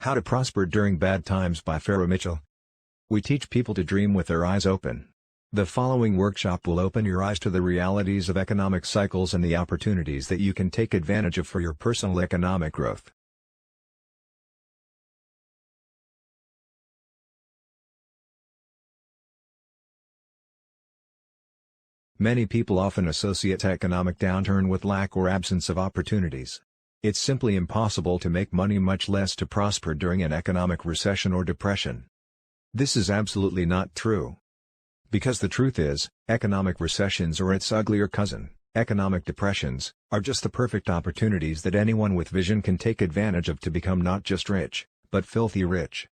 How to Prosper During Bad Times by Farah Mitchell. We teach people to dream with their eyes open. The following workshop will open your eyes to the realities of economic cycles and the opportunities that you can take advantage of for your personal economic growth. Many people often associate economic downturn with lack or absence of opportunities. It's simply impossible to make money, much less to prosper during an economic recession or depression. This is absolutely not true. Because the truth is, economic recessions or its uglier cousin, economic depressions, are just the perfect opportunities that anyone with vision can take advantage of to become not just rich, but filthy rich.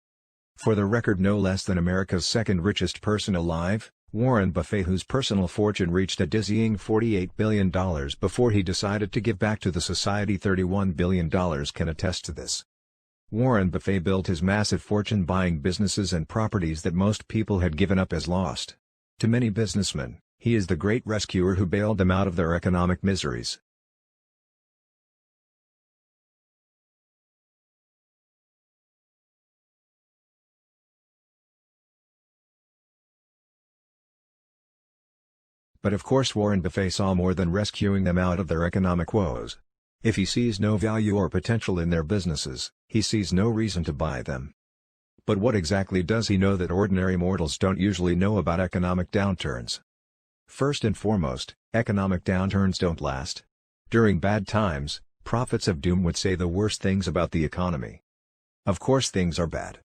For the record, no less than America's second richest person alive, Warren Buffett, whose personal fortune reached a dizzying $48 billion before he decided to give back to the society $31 billion, can attest to this. Warren Buffett built his massive fortune buying businesses and properties that most people had given up as lost. To many businessmen, he is the great rescuer who bailed them out of their economic miseries. But of course Warren Buffett saw more than rescuing them out of their economic woes. If he sees no value or potential in their businesses, he sees no reason to buy them. But what exactly does he know that ordinary mortals don't usually know about economic downturns? First and foremost, economic downturns don't last. During bad times, prophets of doom would say the worst things about the economy. Of course things are bad.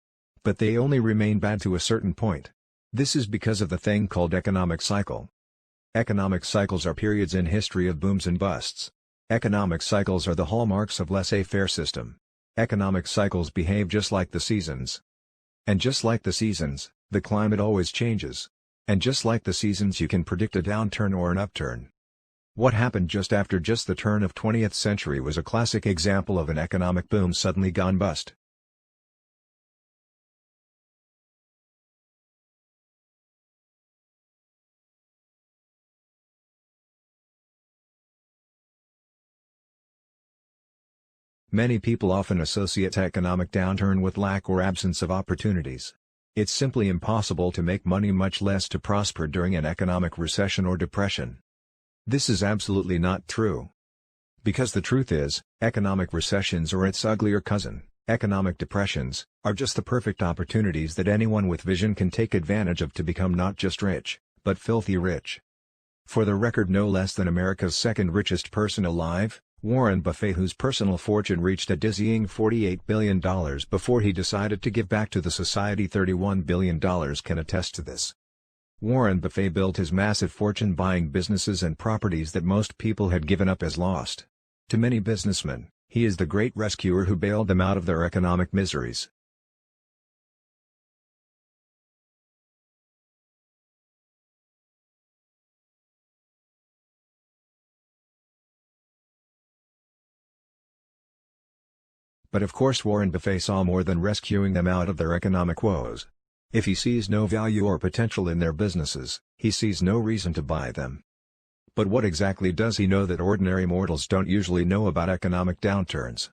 But they only remain bad to a certain point. This is because of the thing called economic cycle. Economic cycles are periods in history of booms and busts. Economic cycles are the hallmarks of laissez-faire system. Economic cycles behave just like the seasons. And just like the seasons, the climate always changes. And just like the seasons, you can predict a downturn or an upturn. What happened just after the turn of 20th century was a classic example of an economic boom suddenly gone bust. Many people often associate economic downturn with lack or absence of opportunities. It's simply impossible to make money, much less to prosper during an economic recession or depression. This is absolutely not true. Because the truth is, economic recessions or its uglier cousin, economic depressions, are just the perfect opportunities that anyone with vision can take advantage of to become not just rich, but filthy rich. For the record, no less than America's second richest person alive, Warren Buffett, whose personal fortune reached a dizzying $48 billion before he decided to give back to the society $31 billion, can attest to this. Warren Buffett built his massive fortune buying businesses and properties that most people had given up as lost. To many businessmen, he is the great rescuer who bailed them out of their economic miseries. But of course Warren Buffett saw more than rescuing them out of their economic woes. If he sees no value or potential in their businesses, he sees no reason to buy them. But what exactly does he know that ordinary mortals don't usually know about economic downturns?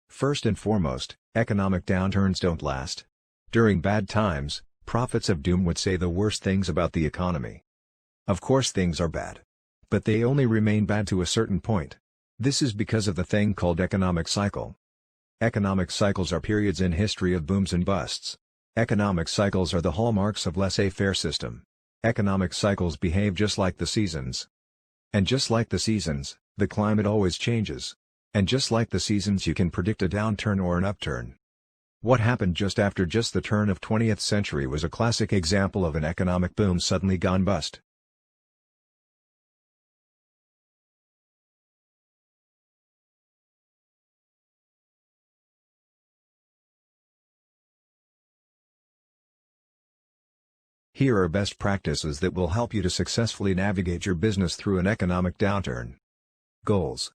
First and foremost, economic downturns don't last. During bad times, prophets of doom would say the worst things about the economy. Of course things are bad. But they only remain bad to a certain point. This is because of the thing called economic cycle. Economic cycles are periods in history of booms and busts. Economic cycles are the hallmarks of laissez-faire system. Economic cycles behave just like the seasons. And just like the seasons, the climate always changes. And just like the seasons, you can predict a downturn or an upturn. What happened just after the turn of 20th century was a classic example of an economic boom suddenly gone bust. Here are best practices that will help you to successfully navigate your business through an economic downturn. Goals.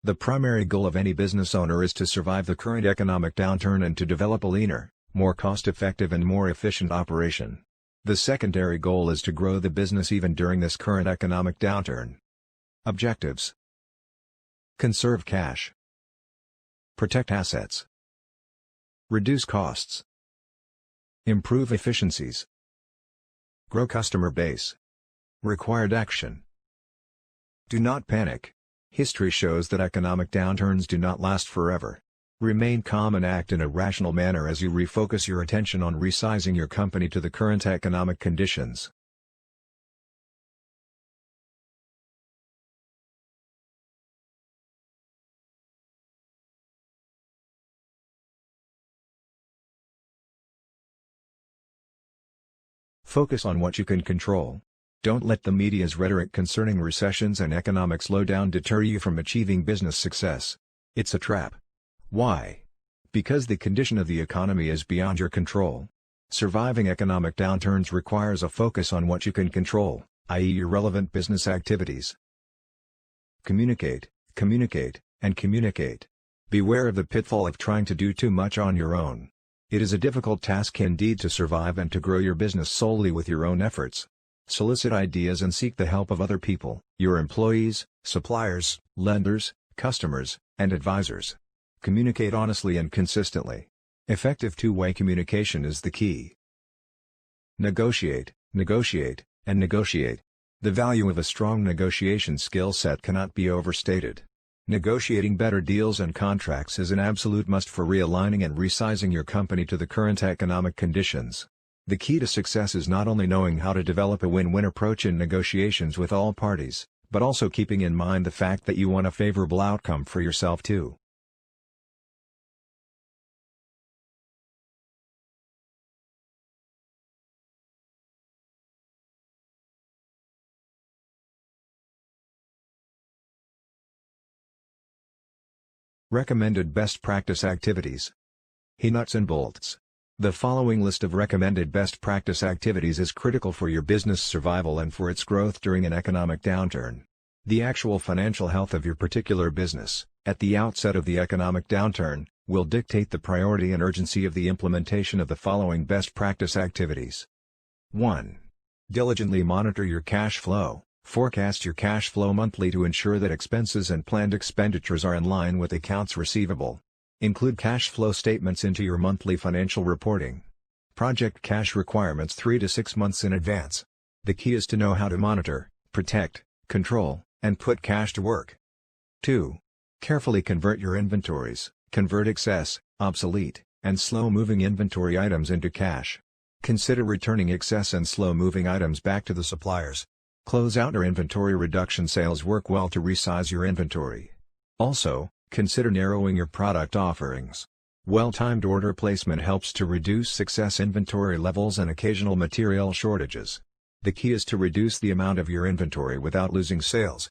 The primary goal of any business owner is to survive the current economic downturn and to develop a leaner, more cost-effective and more efficient operation. The secondary goal is to grow the business even during this current economic downturn. Objectives. Conserve cash. Protect assets. Reduce costs. Improve efficiencies. Grow customer base. Required action. Do not panic. History shows that economic downturns do not last forever. Remain calm and act in a rational manner as you refocus your attention on resizing your company to the current economic conditions. Focus on what you can control. Don't let the media's rhetoric concerning recessions and economic slowdown deter you from achieving business success. It's a trap. Why? Because the condition of the economy is beyond your control. Surviving economic downturns requires a focus on what you can control, i.e. your relevant business activities. Communicate, communicate, and communicate. Beware of the pitfall of trying to do too much on your own. It is a difficult task indeed to survive and to grow your business solely with your own efforts. Solicit ideas and seek the help of other people, your employees, suppliers, lenders, customers, and advisors. Communicate honestly and consistently. Effective two-way communication is the key. Negotiate, negotiate, and negotiate. The value of a strong negotiation skill set cannot be overstated. Negotiating better deals and contracts is an absolute must for realigning and resizing your company to the current economic conditions. The key to success is not only knowing how to develop a win-win approach in negotiations with all parties, but also keeping in mind the fact that you want a favorable outcome for yourself too. Recommended best practice activities. Nuts and bolts. The following list of recommended best practice activities is critical for your business survival and for its growth during an economic downturn. The actual financial health of your particular business, at the outset of the economic downturn, will dictate the priority and urgency of the implementation of the following best practice activities. 1. Diligently monitor your cash flow. Forecast your cash flow monthly to ensure that expenses and planned expenditures are in line with accounts receivable. Include cash flow statements into your monthly financial reporting. Project cash requirements 3 to 6 months in advance. The key is to know how to monitor, protect, control, and put cash to work. 2. Carefully convert your inventories. Convert excess, obsolete, and slow-moving inventory items into cash. Consider returning excess and slow-moving items back to the suppliers. Close out or inventory reduction sales work well to resize your inventory. Also, consider narrowing your product offerings. Well-timed order placement helps to reduce excess inventory levels and occasional material shortages. The key is to reduce the amount of your inventory without losing sales.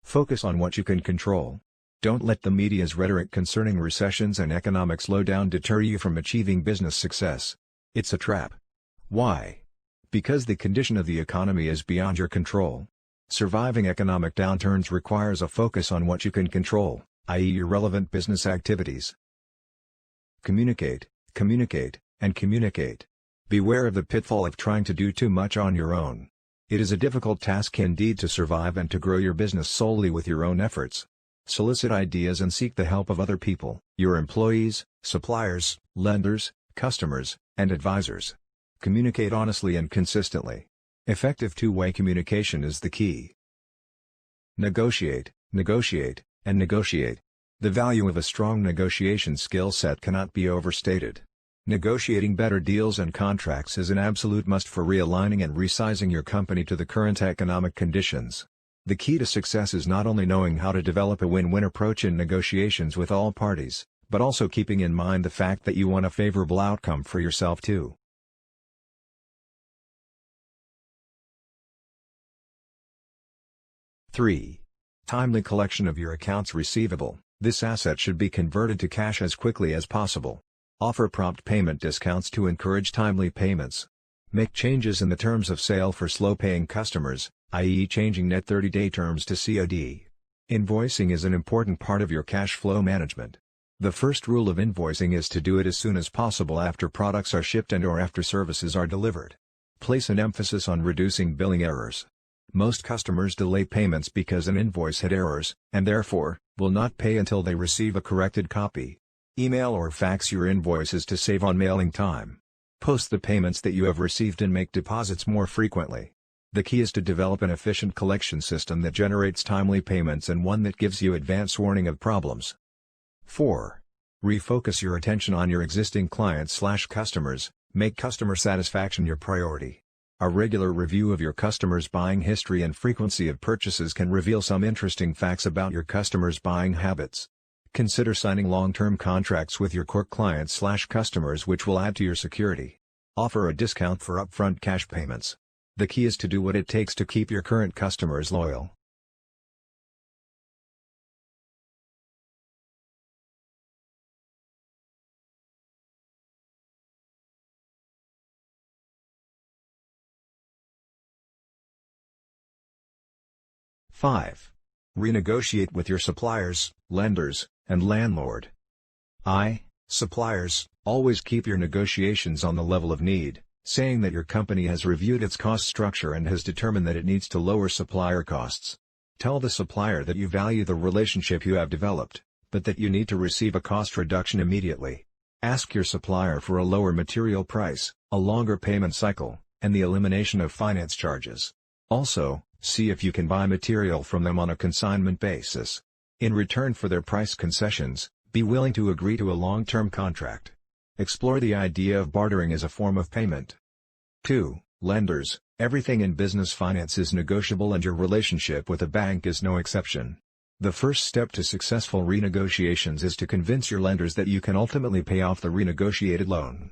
Focus on what you can control. Don't let the media's rhetoric concerning recessions and economic slowdown deter you from achieving business success. It's a trap. Why? Because the condition of the economy is beyond your control. Surviving economic downturns requires a focus on what you can control, i.e. your relevant business activities. Communicate, communicate, and communicate. Beware of the pitfall of trying to do too much on your own. It is a difficult task indeed to survive and to grow your business solely with your own efforts. Solicit ideas and seek the help of other people, your employees, suppliers, lenders, customers, and advisors. Communicate honestly and consistently. Effective two-way communication is the key. Negotiate, negotiate, and negotiate. The value of a strong negotiation skill set cannot be overstated. Negotiating better deals and contracts is an absolute must for realigning and resizing your company to the current economic conditions. The key to success is not only knowing how to develop a win-win approach in negotiations with all parties, but also keeping in mind the fact that you want a favorable outcome for yourself too. Three. Timely collection of your accounts receivable. This asset should be converted to cash as quickly as possible. Offer prompt payment discounts to encourage timely payments. Make changes in the terms of sale for slow-paying customers, i.e. changing net 30-day terms to COD. Invoicing is an important part of your cash flow management. The first rule of invoicing is to do it as soon as possible after products are shipped and/or after services are delivered. Place an emphasis on reducing billing errors. Most customers delay payments because an invoice had errors, and therefore, will not pay until they receive a corrected copy. Email or fax your invoices to save on mailing time. Post the payments that you have received and make deposits more frequently. The key is to develop an efficient collection system that generates timely payments and one that gives you advance warning of problems. 4. Refocus your attention on your existing clients/customers, make customer satisfaction your priority. A regular review of your customers' buying history and frequency of purchases can reveal some interesting facts about your customers' buying habits. Consider signing long-term contracts with your core clients/customers, which will add to your security. Offer a discount for upfront cash payments. The key is to do what it takes to keep your current customers loyal. Five. Renegotiate with your suppliers, lenders, and landlord. Suppliers, always keep your negotiations on the level of need, saying that your company has reviewed its cost structure and has determined that it needs to lower supplier costs. Tell the supplier that you value the relationship you have developed, but that you need to receive a cost reduction immediately. Ask your supplier for a lower material price, a longer payment cycle, and the elimination of finance charges. Also, see if you can buy material from them on a consignment basis. In return for their price concessions, be willing to agree to a long-term contract. Explore the idea of bartering as a form of payment. 2. Lenders. Everything in business finance is negotiable and your relationship with a bank is no exception. The first step to successful renegotiations is to convince your lenders that you can ultimately pay off the renegotiated loan.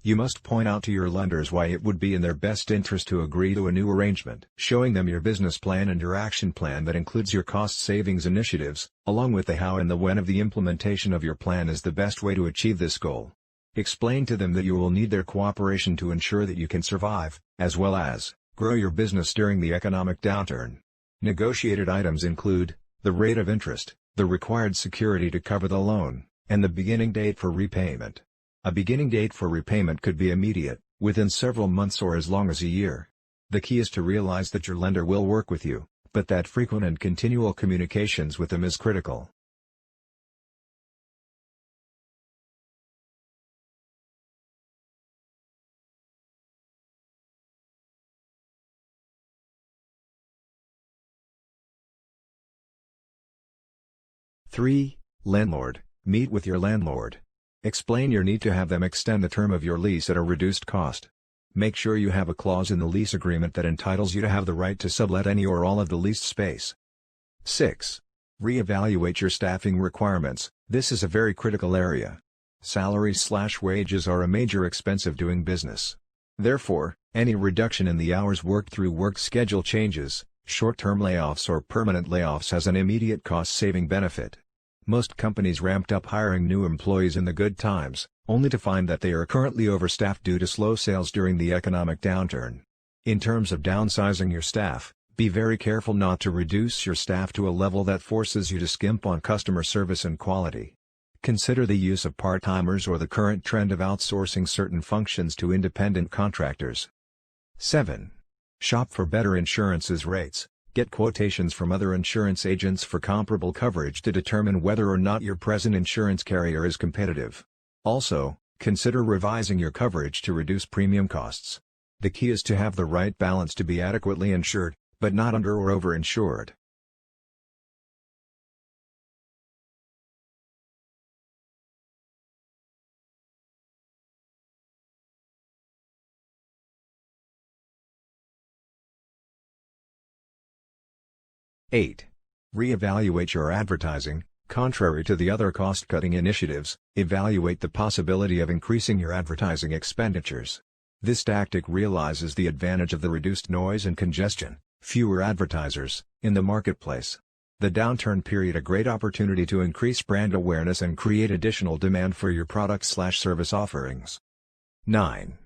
You must point out to your lenders why it would be in their best interest to agree to a new arrangement, showing them your business plan and your action plan that includes your cost savings initiatives, along with the how and the when of the implementation of your plan is the best way to achieve this goal. Explain to them that you will need their cooperation to ensure that you can survive, as well as grow your business during the economic downturn. Negotiated items include the rate of interest, the required security to cover the loan, and the beginning date for repayment. A beginning date for repayment could be immediate, within several months or as long as a year. The key is to realize that your lender will work with you, but that frequent and continual communications with them is critical. Three. Landlord. Meet with your landlord. Explain your need to have them extend the term of your lease at a reduced cost. Make sure you have a clause in the lease agreement that entitles you to have the right to sublet any or all of the leased space. 6. Reevaluate your staffing requirements. This is a very critical area. Salaries/wages are a major expense of doing business. Therefore, any reduction in the hours worked through work schedule changes, short-term layoffs or permanent layoffs has an immediate cost-saving benefit. Most companies ramped up hiring new employees in the good times, only to find that they are currently overstaffed due to slow sales during the economic downturn. In terms of downsizing your staff, be very careful not to reduce your staff to a level that forces you to skimp on customer service and quality. Consider the use of part-timers or the current trend of outsourcing certain functions to independent contractors. 7. Shop for better insurances rates. Get quotations from other insurance agents for comparable coverage to determine whether or not your present insurance carrier is competitive. Also, consider revising your coverage to reduce premium costs. The key is to have the right balance to be adequately insured, but not under or over-insured. Eight. Reevaluate your advertising. Contrary to the other cost-cutting initiatives, evaluate the possibility of increasing your advertising expenditures. This tactic realizes the advantage of the reduced noise and congestion, fewer advertisers, in the marketplace. The downturn period a great opportunity to increase brand awareness and create additional demand for your product/service offerings. 9.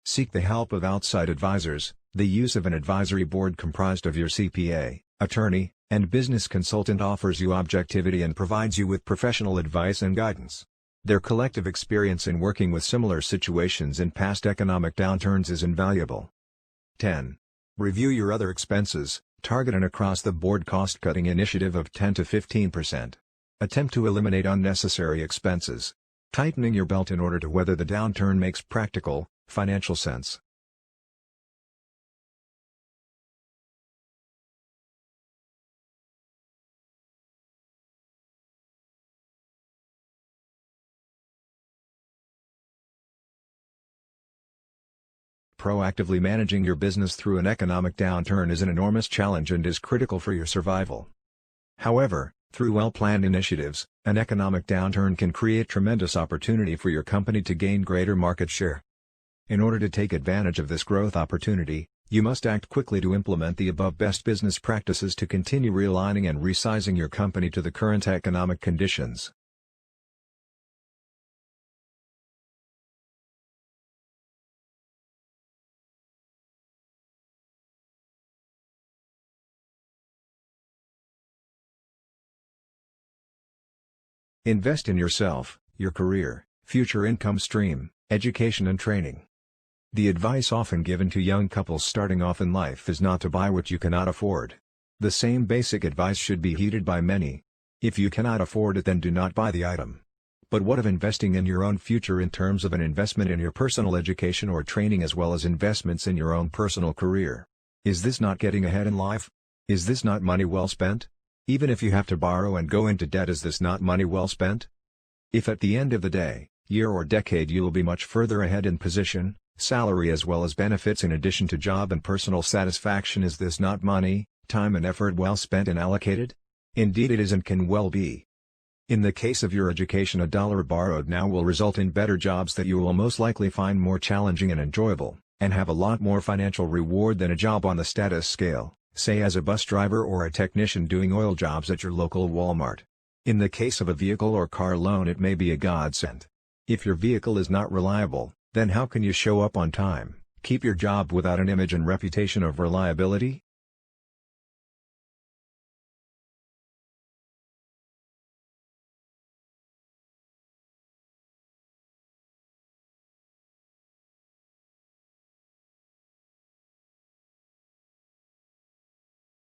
Seek the help of outside advisors. The use of an advisory board comprised of your CPA, attorney, And business consultant offers you objectivity and provides you with professional advice and guidance. Their collective experience in working with similar situations in past economic downturns is invaluable. 10. Review your other expenses. Target an across-the-board cost-cutting initiative of 10 to 15%. Attempt to eliminate unnecessary expenses. Tightening your belt in order to weather the downturn makes practical, financial sense. Proactively managing your business through an economic downturn is an enormous challenge and is critical for your survival. However, through well-planned initiatives, an economic downturn can create tremendous opportunity for your company to gain greater market share. In order to take advantage of this growth opportunity, you must act quickly to implement the above best business practices to continue realigning and resizing your company to the current economic conditions. Invest in yourself, your career, future income stream, education and training. The advice often given to young couples starting off in life is not to buy what you cannot afford. The same basic advice should be heeded by many. If you cannot afford it, then do not buy the item. But what of investing in your own future in terms of an investment in your personal education or training as well as investments in your own personal career? Is this not getting ahead in life? Is this not money well spent? Even if you have to borrow and go into debt, is this not money well spent? If at the end of the day, year or decade you will be much further ahead in position, salary as well as benefits in addition to job and personal satisfaction, is this not money, time and effort well spent and allocated? Indeed it is and can well be. In the case of your education, $1 borrowed now will result in better jobs that you will most likely find more challenging and enjoyable, and have a lot more financial reward than a job on the status scale, say as a bus driver or a technician doing oil jobs at your local Walmart. In the case of a vehicle or car loan, it may be a godsend. If your vehicle is not reliable, then how can you show up on time, keep your job without an image and reputation of reliability?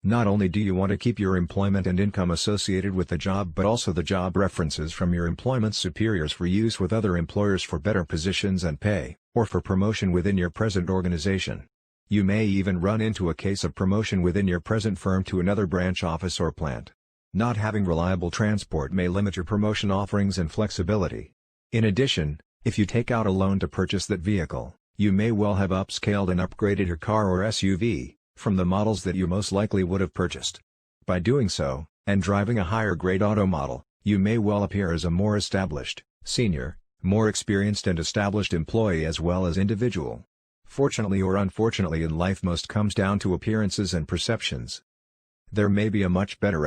Not only do you want to keep your employment and income associated with the job, but also the job references from your employment superiors for use with other employers for better positions and pay, or for promotion within your present organization. You may even run into a case of promotion within your present firm to another branch office or plant. Not having reliable transport may limit your promotion offerings and flexibility. In addition, if you take out a loan to purchase that vehicle, you may well have upscaled and upgraded your car or SUV from the models that you most likely would have purchased. By doing so, and driving a higher grade auto model, you may well appear as a more established, senior, more experienced and established employee as well as individual. Fortunately or unfortunately in life, most comes down to appearances and perceptions. There may be a much better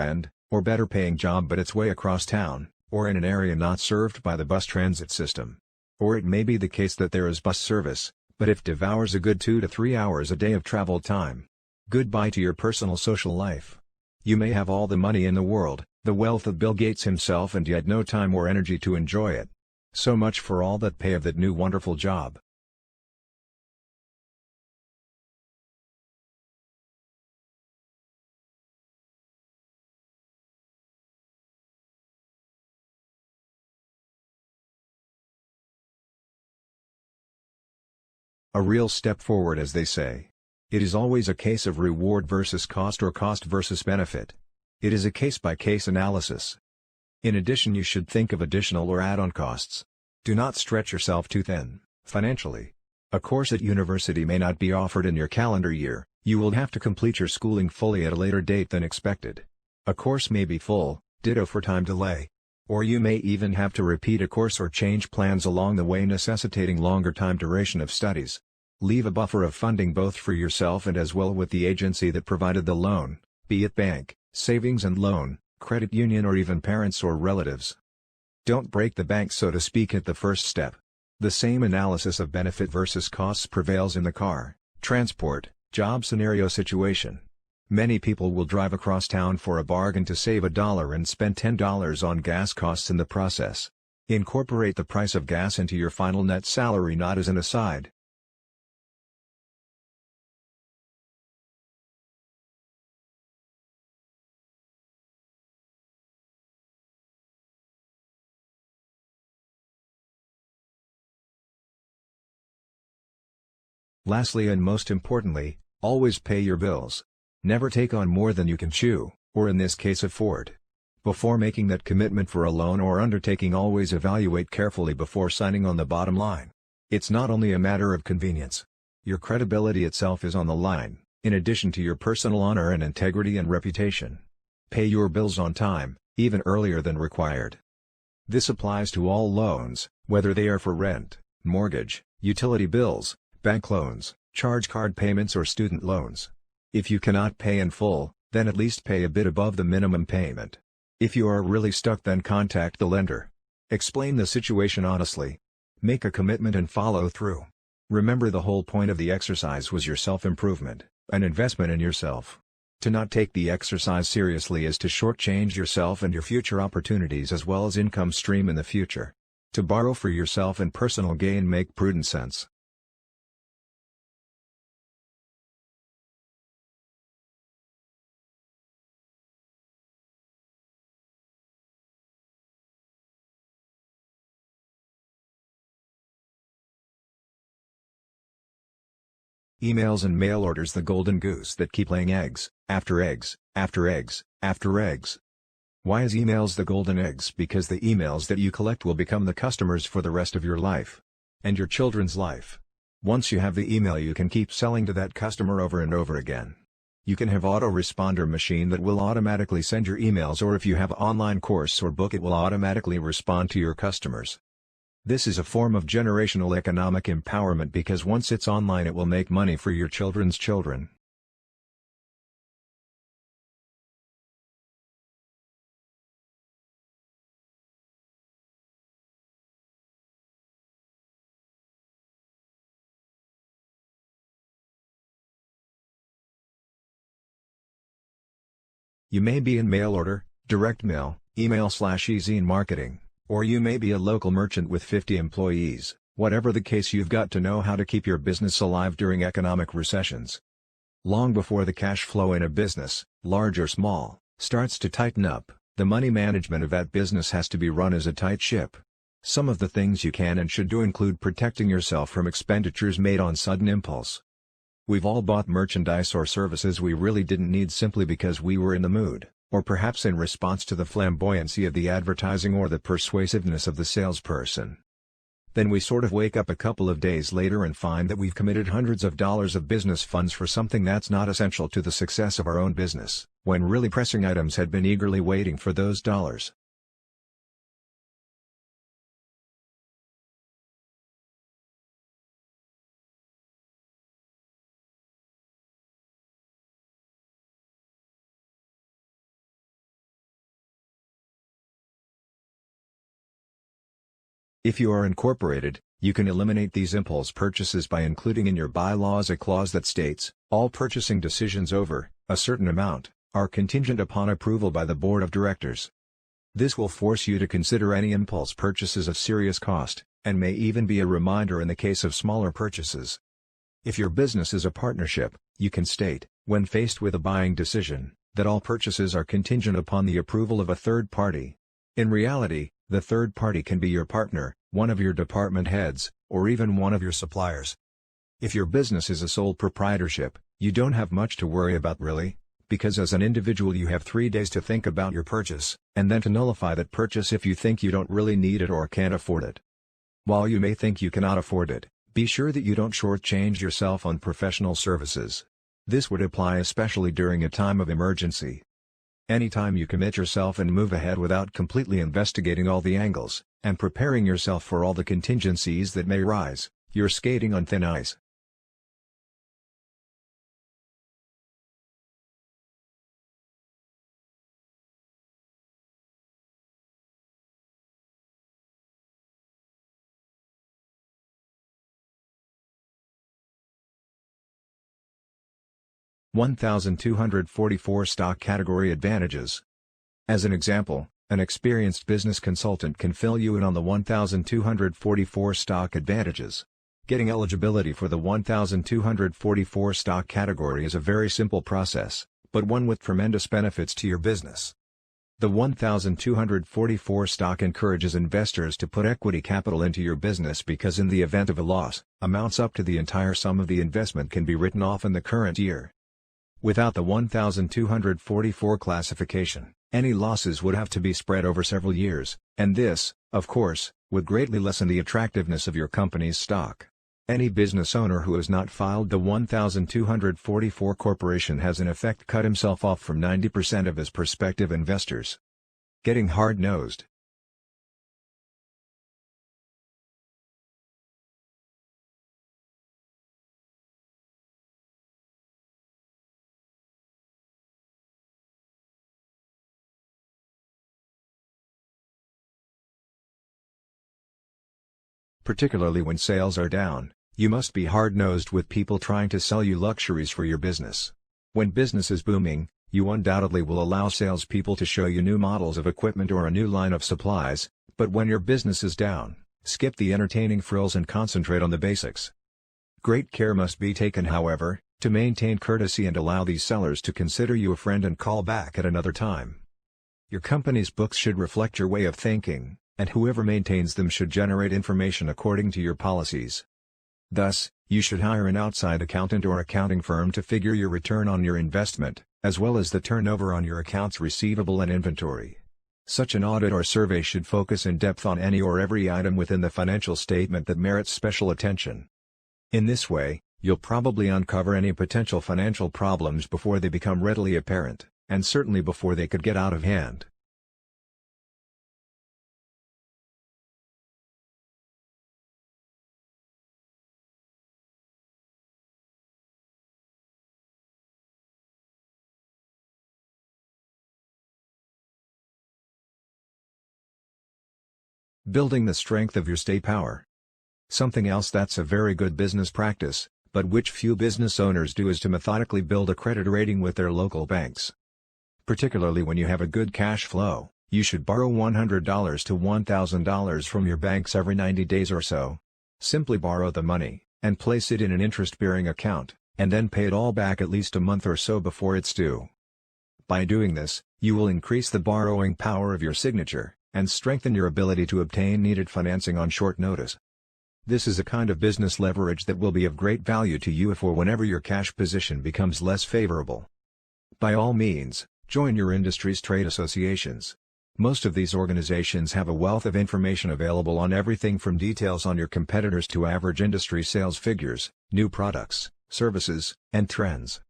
or better paying job but it's way across town, or in an area not served by the bus transit system. Or it may be the case that there is bus service, but it devours a good 2 to 3 hours a day of travel time. Goodbye to your personal social life. You may have all the money in the world, the wealth of Bill Gates himself, and yet no time or energy to enjoy it. So much for all that pay of that new wonderful job. A real step forward, as they say. It is always a case of reward versus cost or cost versus benefit. It is a case-by-case analysis. In addition, you should think of additional or add-on costs. Do not stretch yourself too thin, financially. A course at university may not be offered in your calendar year, you will have to complete your schooling fully at a later date than expected. A course may be full, ditto for time delay. Or you may even have to repeat a course or change plans along the way, necessitating longer time duration of studies. Leave a buffer of funding both for yourself and as well with the agency that provided the loan, be it bank, savings and loan, credit union or even parents or relatives. Don't break the bank, so to speak, at the first step. The same analysis of benefit versus costs prevails in the car, transport, job scenario situation. Many people will drive across town for a bargain to save $1 and spend $10 on gas costs in the process. Incorporate the price of gas into your final net salary, not as an aside. Lastly and most importantly, always pay your bills. Never take on more than you can chew, or in this case afford. Before making that commitment for a loan or undertaking, always evaluate carefully before signing on the bottom line. It's not only a matter of convenience. Your credibility itself is on the line, in addition to your personal honor and integrity and reputation. Pay your bills on time, even earlier than required. This applies to all loans, whether they are for rent, mortgage, utility bills, bank loans, charge card payments or student loans. If you cannot pay in full, then at least pay a bit above the minimum payment. If you are really stuck, then contact the lender. Explain the situation honestly. Make a commitment and follow through. Remember, the whole point of the exercise was your self-improvement, an investment in yourself. To not take the exercise seriously is to shortchange yourself and your future opportunities as well as income stream in the future. To borrow for yourself and personal gain make prudent sense. Emails and mail orders, the golden goose that keep laying eggs, after eggs, after eggs, after eggs. Why is emails the golden eggs? Because the emails that you collect will become the customers for the rest of your life. And your children's life. Once you have the email, you can keep selling to that customer over and over again. You can have autoresponder machine that will automatically send your emails, or if you have online course or book, it will automatically respond to your customers. This is a form of generational economic empowerment, because once it's online it will make money for your children's children. You may be in mail order, direct mail, email/e-zine marketing, or you may be a local merchant with 50 employees. Whatever the case, you've got to know how to keep your business alive during economic recessions. Long before the cash flow in a business, large or small, starts to tighten up, the money management of that business has to be run as a tight ship. Some of the things you can and should do include protecting yourself from expenditures made on sudden impulse. We've all bought merchandise or services we really didn't need simply because we were in the mood, or perhaps in response to the flamboyancy of the advertising or the persuasiveness of the salesperson. Then we sort of wake up a couple of days later and find that we've committed hundreds of dollars of business funds for something that's not essential to the success of our own business, when really pressing items had been eagerly waiting for those dollars. If you are incorporated, you can eliminate these impulse purchases by including in your bylaws a clause that states, all purchasing decisions over a certain amount are contingent upon approval by the board of directors. This will force you to consider any impulse purchases of serious cost, and may even be a reminder in the case of smaller purchases. If your business is a partnership, you can state, when faced with a buying decision, that all purchases are contingent upon the approval of a third party. In reality, the third party can be your partner, one of your department heads, or even one of your suppliers. If your business is a sole proprietorship, you don't have much to worry about really, because as an individual you have 3 days to think about your purchase, and then to nullify that purchase if you think you don't really need it or can't afford it. While you may think you cannot afford it, be sure that you don't shortchange yourself on professional services. This would apply especially during a time of emergency. Anytime you commit yourself and move ahead without completely investigating all the angles, and preparing yourself for all the contingencies that may rise, you're skating on thin ice. 1244 Stock Category Advantages. As an example, an experienced business consultant can fill you in on the 1244 stock advantages. Getting eligibility for the 1244 stock category is a very simple process, but one with tremendous benefits to your business. The 1244 stock encourages investors to put equity capital into your business because in the event of a loss, amounts up to the entire sum of the investment can be written off in the current year. Without the 1244 classification, any losses would have to be spread over several years, and this, of course, would greatly lessen the attractiveness of your company's stock. Any business owner who has not filed the 1244 corporation has in effect cut himself off from 90% of his prospective investors. Getting hard-nosed. Particularly when sales are down, you must be hard-nosed with people trying to sell you luxuries for your business. When business is booming, you undoubtedly will allow salespeople to show you new models of equipment or a new line of supplies, but when your business is down, skip the entertaining frills and concentrate on the basics. Great care must be taken, however, to maintain courtesy and allow these sellers to consider you a friend and call back at another time. Your company's books should reflect your way of thinking, and whoever maintains them should generate information according to your policies. Thus, you should hire an outside accountant or accounting firm to figure your return on your investment, as well as the turnover on your accounts receivable and inventory. Such an audit or survey should focus in depth on any or every item within the financial statement that merits special attention. In this way, you'll probably uncover any potential financial problems before they become readily apparent, and certainly before they could get out of hand. Building the strength of your stay power. Something else that's a very good business practice, but which few business owners do, is to methodically build a credit rating with their local banks. Particularly when you have a good cash flow, you should borrow $100 to $1,000 from your banks every 90 days or so. Simply borrow the money, and place it in an interest-bearing account, and then pay it all back at least a month or so before it's due. By doing this, you will increase the borrowing power of your signature, and strengthen your ability to obtain needed financing on short notice. This is a kind of business leverage that will be of great value to you if or whenever your cash position becomes less favorable. By all means, join your industry's trade associations. Most of these organizations have a wealth of information available on everything from details on your competitors to average industry sales figures, new products, services, and trends.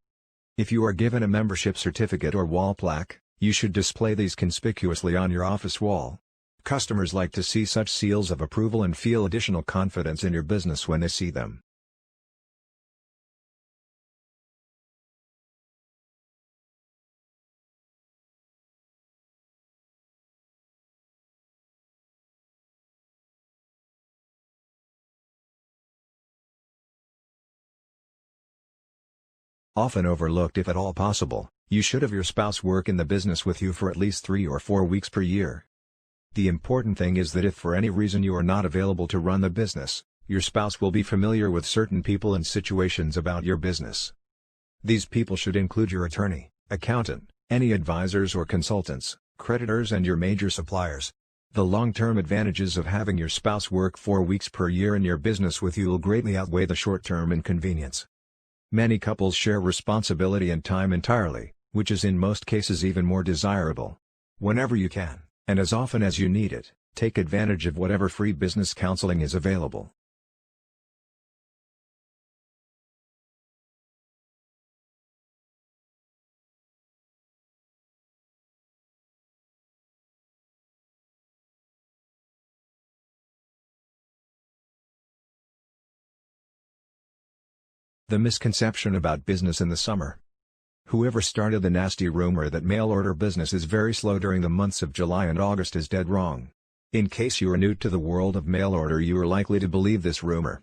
If you are given a membership certificate or wall plaque, you should display these conspicuously on your office wall. Customers like to see such seals of approval and feel additional confidence in your business when they see them. Often overlooked, if at all possible, you should have your spouse work in the business with you for at least 3 or 4 weeks per year. The important thing is that if for any reason you are not available to run the business, your spouse will be familiar with certain people and situations about your business. These people should include your attorney, accountant, any advisors or consultants, creditors, and your major suppliers. The long-term advantages of having your spouse work 4 weeks per year in your business with you will greatly outweigh the short-term inconvenience. Many couples share responsibility and time entirely, which is in most cases even more desirable. Whenever you can, and as often as you need it, take advantage of whatever free business counseling is available. The misconception about business in the summer. Whoever started the nasty rumor that mail order business is very slow during the months of July and August is dead wrong. In case you are new to the world of mail order, you are likely to believe this rumor.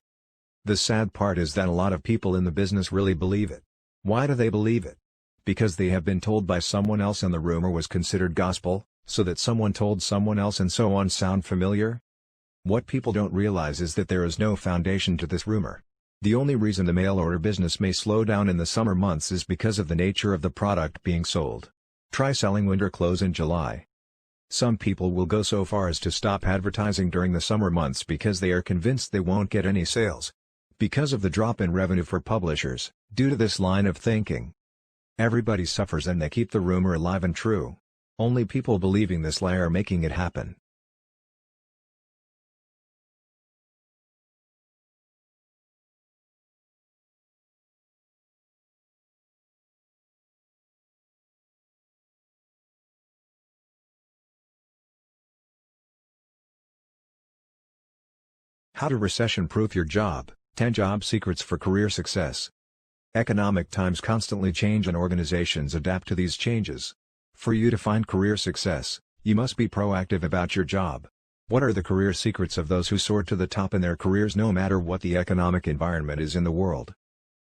The sad part is that a lot of people in the business really believe it. Why do they believe it? Because they have been told by someone else and the rumor was considered gospel, so that someone told someone else and so on. Sound familiar? What people don't realize is that there is no foundation to this rumor. The only reason the mail order business may slow down in the summer months is because of the nature of the product being sold. Try selling winter clothes in July. Some people will go so far as to stop advertising during the summer months because they are convinced they won't get any sales. Because of the drop in revenue for publishers, due to this line of thinking. Everybody suffers and they keep the rumor alive and true. Only people believing this lie are making it happen. How to recession-proof your job, 10 job secrets for career success. Economic times constantly change and organizations adapt to these changes. For you to find career success, you must be proactive about your job. What are the career secrets of those who soar to the top in their careers no matter what the economic environment is in the world?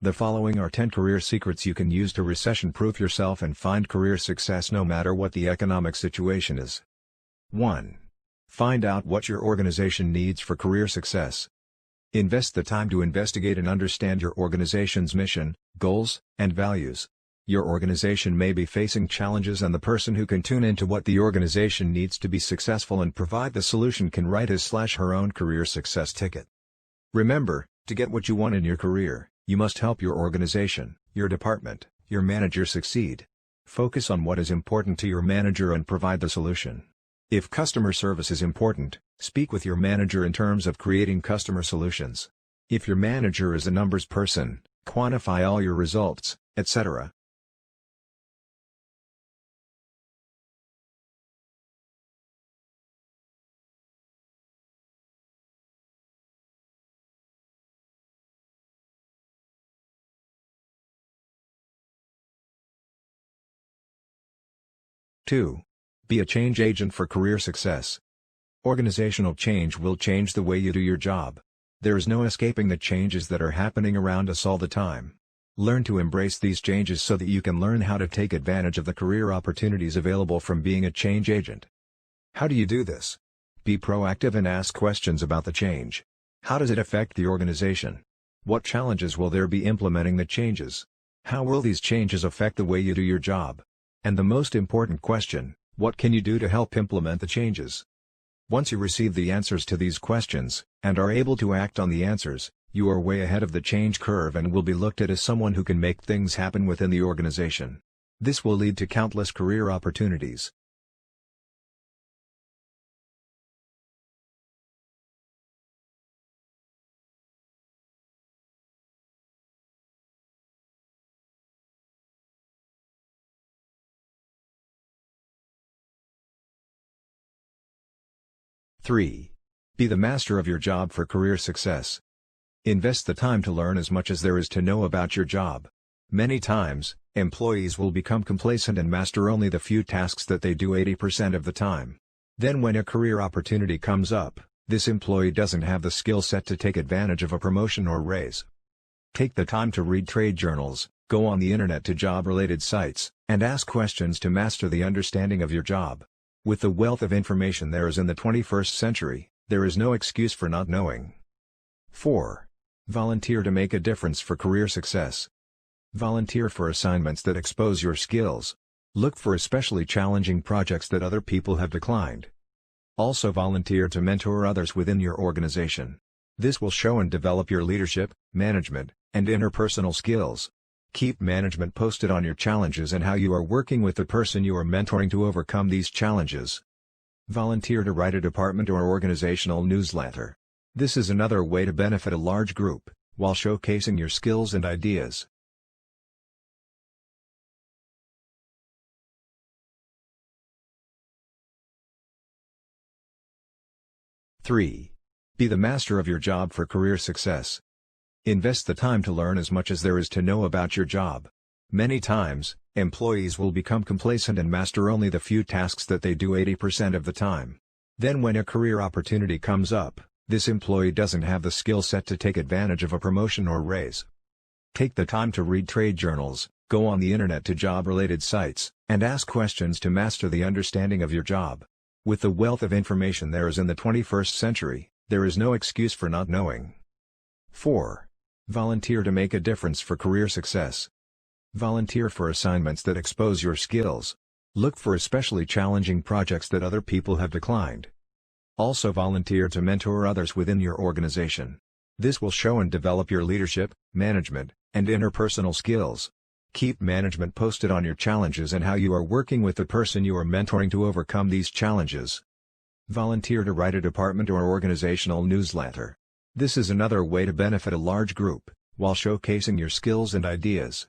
The following are 10 career secrets you can use to recession-proof yourself and find career success no matter what the economic situation is. 1. Find out what your organization needs for career success. Invest the time to investigate and understand your organization's mission, goals, and values. Your organization may be facing challenges and the person who can tune into what the organization needs to be successful and provide the solution can write his/her own career success ticket. Remember, to get what you want in your career, you must help your organization, your department, your manager succeed. Focus on what is important to your manager and provide the solution. If customer service is important, speak with your manager in terms of creating customer solutions. If your manager is a numbers person, quantify all your results, etc. Two. Be a change agent for career success. Organizational change will change the way you do your job. There is no escaping the changes that are happening around us all the time. Learn to embrace these changes so that you can learn how to take advantage of the career opportunities available from being a change agent. How do you do this? Be proactive and ask questions about the change. How does it affect the organization? What challenges will there be implementing the changes? How will these changes affect the way you do your job? And the most important question, what can you do to help implement the changes? Once you receive the answers to these questions, and are able to act on the answers, you are way ahead of the change curve and will be looked at as someone who can make things happen within the organization. This will lead to countless career opportunities. Three. Be the master of your job for career success. Invest the time to learn as much as there is to know about your job. Many times, employees will become complacent and master only the few tasks that they do 80% of the time. Then when a career opportunity comes up, this employee doesn't have the skill set to take advantage of a promotion or raise. Take the time to read trade journals, go on the internet to job-related sites, and ask questions to master the understanding of your job. With the wealth of information there is in the 21st century, there is no excuse for not knowing. 4. Volunteer to make a difference for career success. Volunteer for assignments that expose your skills. Look for especially challenging projects that other people have declined. Also volunteer to mentor others within your organization. This will show and develop your leadership, management, and interpersonal skills. Keep management posted on your challenges and how you are working with the person you are mentoring to overcome these challenges. Volunteer to write a department or organizational newsletter. This is another way to benefit a large group, while showcasing your skills and ideas. Three. Be the master of your job for career success. Invest the time to learn as much as there is to know about your job. Many times, employees will become complacent and master only the few tasks that they do 80% of the time. Then when a career opportunity comes up, this employee doesn't have the skill set to take advantage of a promotion or raise. Take the time to read trade journals, go on the internet to job-related sites, and ask questions to master the understanding of your job. With the wealth of information there is in the 21st century, there is no excuse for not knowing. 4. Volunteer to make a difference for career success. Volunteer for assignments that expose your skills. Look for especially challenging projects that other people have declined. Also volunteer to mentor others within your organization. This will show and develop your leadership, management, and interpersonal skills. Keep management posted on your challenges and how you are working with the person you are mentoring to overcome these challenges. Volunteer to write a department or organizational newsletter. This is another way to benefit a large group, while showcasing your skills and ideas.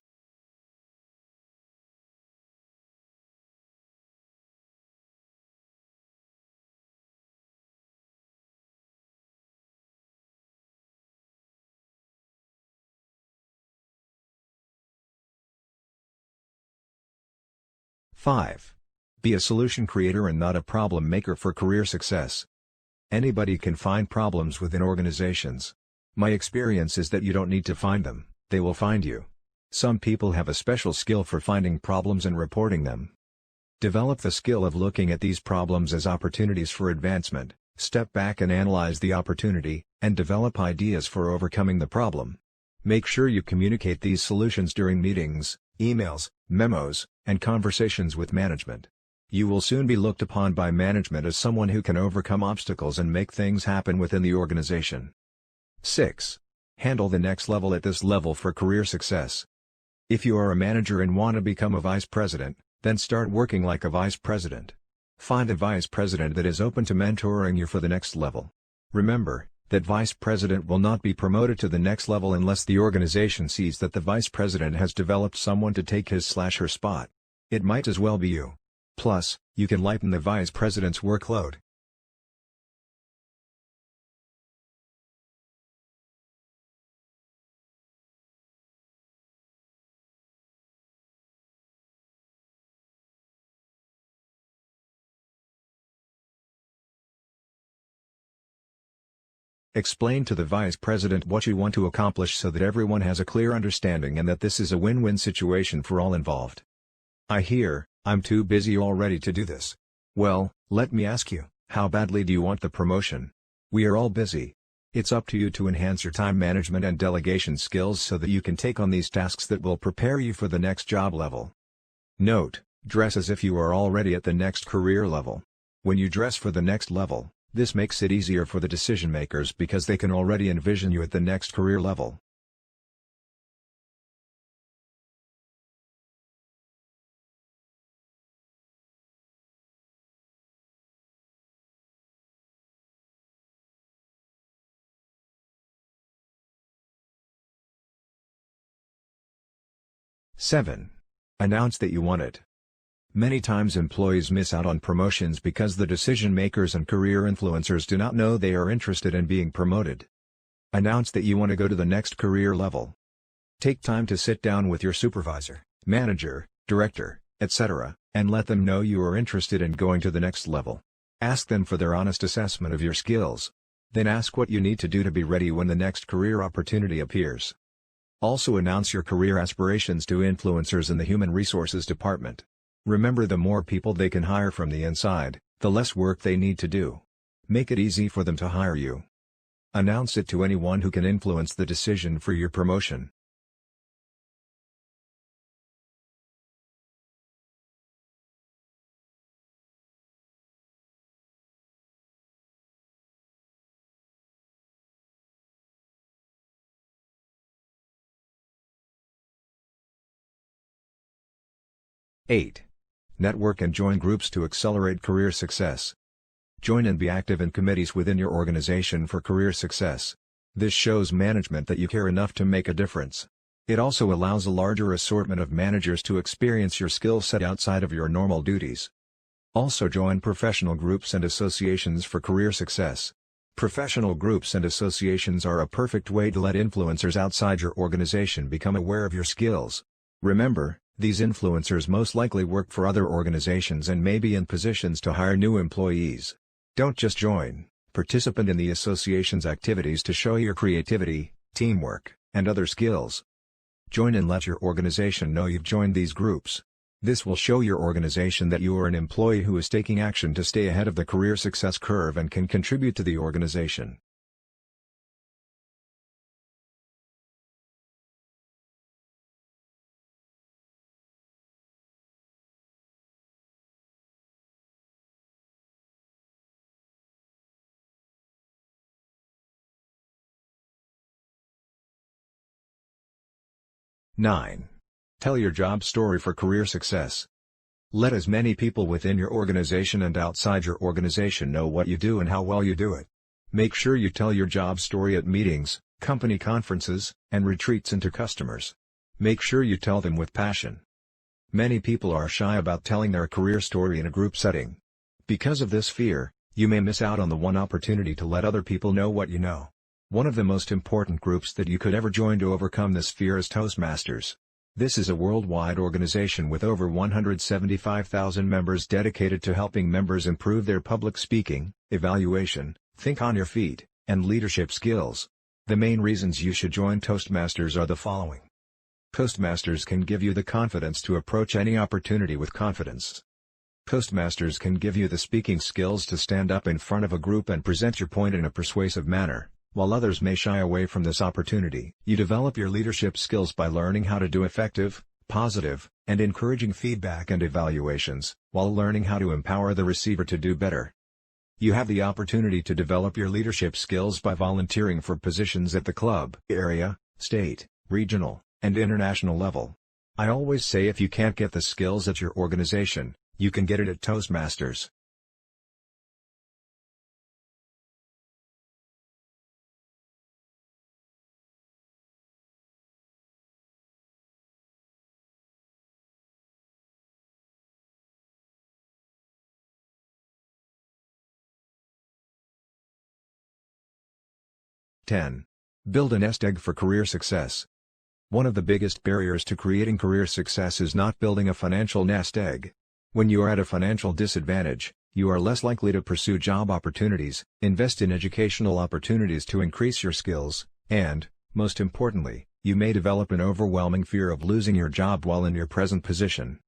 Five. Be a solution creator and not a problem maker for career success. Anybody can find problems within organizations. My experience is that you don't need to find them, they will find you. Some people have a special skill for finding problems and reporting them. Develop the skill of looking at these problems as opportunities for advancement, step back and analyze the opportunity, and develop ideas for overcoming the problem. Make sure you communicate these solutions during meetings, emails, memos, and conversations with management. You will soon be looked upon by management as someone who can overcome obstacles and make things happen within the organization. 6. Handle the next level at this level for career success. If you are a manager and want to become a vice president, then start working like a vice president. Find a vice president that is open to mentoring you for the next level. Remember that vice president will not be promoted to the next level unless the organization sees that the vice president has developed someone to take his/her spot. It might as well be you. Plus, you can lighten the vice president's workload. Explain to the vice president what you want to accomplish so that everyone has a clear understanding and that this is a win-win situation for all involved. I'm too busy already to do this. Well, let me ask you, how badly do you want the promotion? We are all busy. It's up to you to enhance your time management and delegation skills so that you can take on these tasks that will prepare you for the next job level. Note, dress as if you are already at the next career level. When you dress for the next level, this makes it easier for the decision makers because they can already envision you at the next career level. Seven. Announce that you want it. Many times employees miss out on promotions because the decision makers and career influencers do not know they are interested in being promoted. Announce that you want to go to the next career level. Take time to sit down with your supervisor, manager, director, etc., and let them know you are interested in going to the next level. Ask them for their honest assessment of your skills. Then ask what you need to do to be ready when the next career opportunity appears. Also announce your career aspirations to influencers in the human resources department. Remember, the more people they can hire from the inside, the less work they need to do. Make it easy for them to hire you. Announce it to anyone who can influence the decision for your promotion. Eight. Network and join groups to accelerate career success. Join and be active in committees within your organization for career success. This shows management that you care enough to make a difference. It also allows a larger assortment of managers to experience your skill set outside of your normal duties. Also join professional groups and associations for career success. Professional groups and associations are a perfect way to let influencers outside your organization become aware of your skills. Remember, these influencers most likely work for other organizations and may be in positions to hire new employees. Don't just join, participate in the association's activities to show your creativity, teamwork, and other skills. Join and let your organization know you've joined these groups. This will show your organization that you are an employee who is taking action to stay ahead of the career success curve and can contribute to the organization. Nine. Tell your job story for career success. Let as many people within your organization and outside your organization know what you do and how well you do it. Make sure you tell your job story at meetings, company conferences, and retreats and to customers. Make sure you tell them with passion. Many people are shy about telling their career story in a group setting. Because of this fear, you may miss out on the one opportunity to let other people know what you know. One of the most important groups that you could ever join to overcome this fear is Toastmasters. This is a worldwide organization with over 175,000 members dedicated to helping members improve their public speaking, evaluation, think on your feet, and leadership skills. The main reasons you should join Toastmasters are the following. Toastmasters can give you the confidence to approach any opportunity with confidence. Toastmasters can give you the speaking skills to stand up in front of a group and present your point in a persuasive manner. While others may shy away from this opportunity, you develop your leadership skills by learning how to do effective, positive, and encouraging feedback and evaluations, while learning how to empower the receiver to do better. You have the opportunity to develop your leadership skills by volunteering for positions at the club, area, state, regional, and international level. I always say if you can't get the skills at your organization, you can get it at Toastmasters. Ten. Build a nest egg for career success. One of the biggest barriers to creating career success is not building a financial nest egg. When you are at a financial disadvantage, you are less likely to pursue job opportunities, invest in educational opportunities to increase your skills, and, most importantly, you may develop an overwhelming fear of losing your job while in your present position.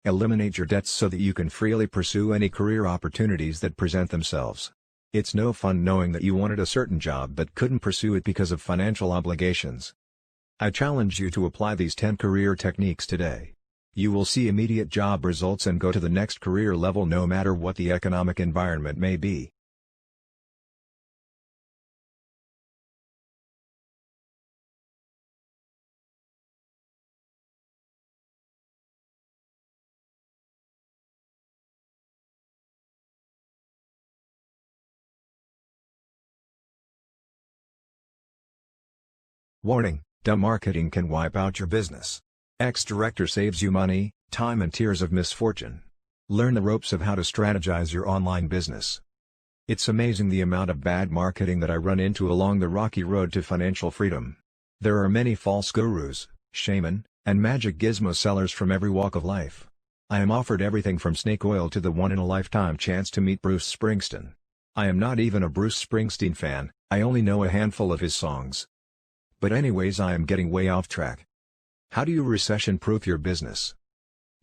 Eliminate your debts so that you can freely pursue any career opportunities that present themselves. It's no fun knowing that you wanted a certain job but couldn't pursue it because of financial obligations. I challenge you to apply these 10 career techniques today. You will see immediate job results and go to the next career level no matter what the economic environment may be. Warning: dumb marketing can wipe out your business. Ex-director saves you money, time and tears of misfortune. Learn the ropes of how to strategize your online business. It's amazing the amount of bad marketing that I run into along the rocky road to financial freedom. There are many false gurus, shaman, and magic gizmo sellers from every walk of life. I am offered everything from snake oil to the once-in-a-lifetime chance to meet Bruce Springsteen. I am not even a Bruce Springsteen fan, I only know a handful of his songs. But anyways, I am getting way off track. How do you recession-proof your business?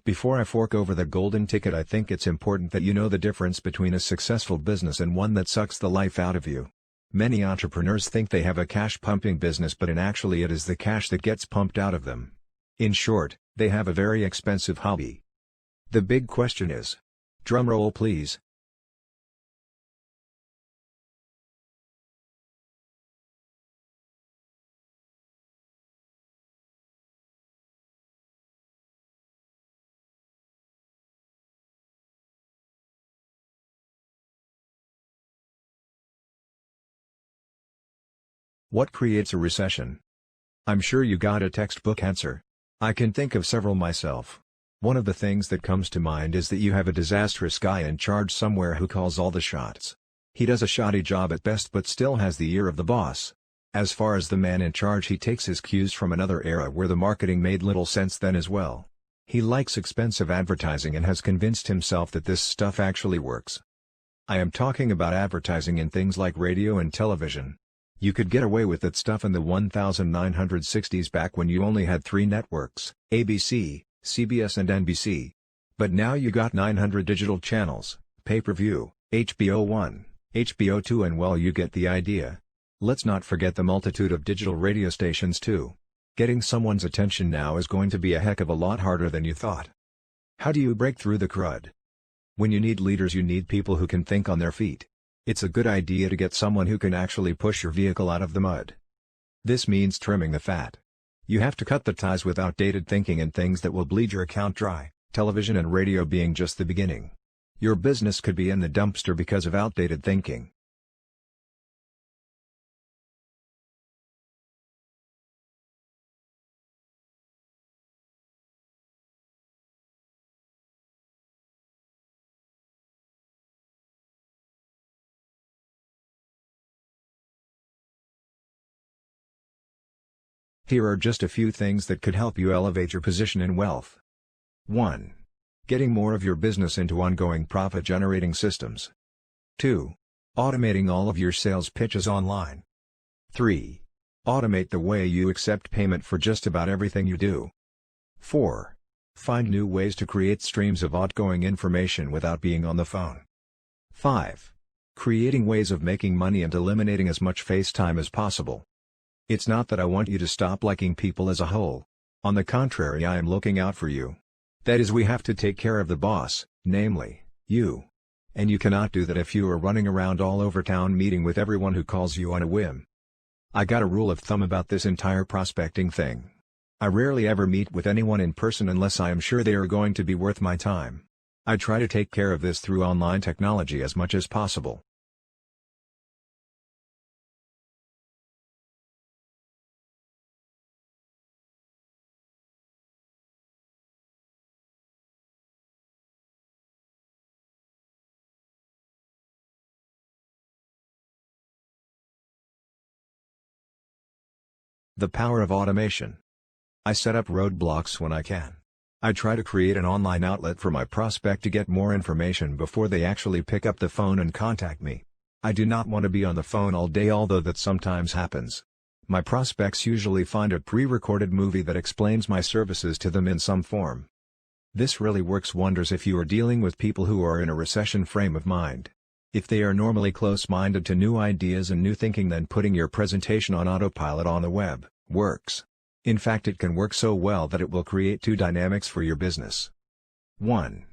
Before I fork over the golden ticket, I think it's important that you know the difference between a successful business and one that sucks the life out of you. Many entrepreneurs think they have a cash-pumping business, but actually it is the cash that gets pumped out of them. In short, they have a very expensive hobby. The big question is, drum roll please. What creates a recession? I'm sure you got a textbook answer. I can think of several myself. One of the things that comes to mind is that you have a disastrous guy in charge somewhere who calls all the shots. He does a shoddy job at best but still has the ear of the boss. As far as the man in charge, he takes his cues from another era where the marketing made little sense then as well. He likes expensive advertising and has convinced himself that this stuff actually works. I am talking about advertising in things like radio and television. You could get away with that stuff in the 1960s back when you only had 3 networks, ABC, CBS and NBC. But now you got 900 digital channels, pay-per-view, HBO 1, HBO 2 and well you get the idea. Let's not forget the multitude of digital radio stations too. Getting someone's attention now is going to be a heck of a lot harder than you thought. How do you break through the crud? When you need leaders you need people who can think on their feet. It's a good idea to get someone who can actually push your vehicle out of the mud. This means trimming the fat. You have to cut the ties with outdated thinking and things that will bleed your account dry, television and radio being just the beginning. Your business could be in the dumpster because of outdated thinking. Here are just a few things that could help you elevate your position in wealth. 1. Getting more of your business into ongoing profit-generating systems. 2. Automating all of your sales pitches online. 3. Automate the way you accept payment for just about everything you do. 4. Find new ways to create streams of outgoing information without being on the phone. 5. Creating ways of making money and eliminating as much face time as possible. It's not that I want you to stop liking people as a whole. On the contrary, I am looking out for you. That is, we have to take care of the boss, namely, you. And you cannot do that if you are running around all over town meeting with everyone who calls you on a whim. I got a rule of thumb about this entire prospecting thing. I rarely ever meet with anyone in person unless I am sure they are going to be worth my time. I try to take care of this through online technology as much as possible. The power of automation. I set up roadblocks when I can. I try to create an online outlet for my prospect to get more information before they actually pick up the phone and contact me. I do not want to be on the phone all day, although that sometimes happens. My prospects usually find a pre-recorded movie that explains my services to them in some form. This really works wonders if you are dealing with people who are in a recession frame of mind. If they are normally close-minded to new ideas and new thinking, then putting your presentation on autopilot on the web works. In fact, it can work so well that it will create 2 dynamics for your business. 1.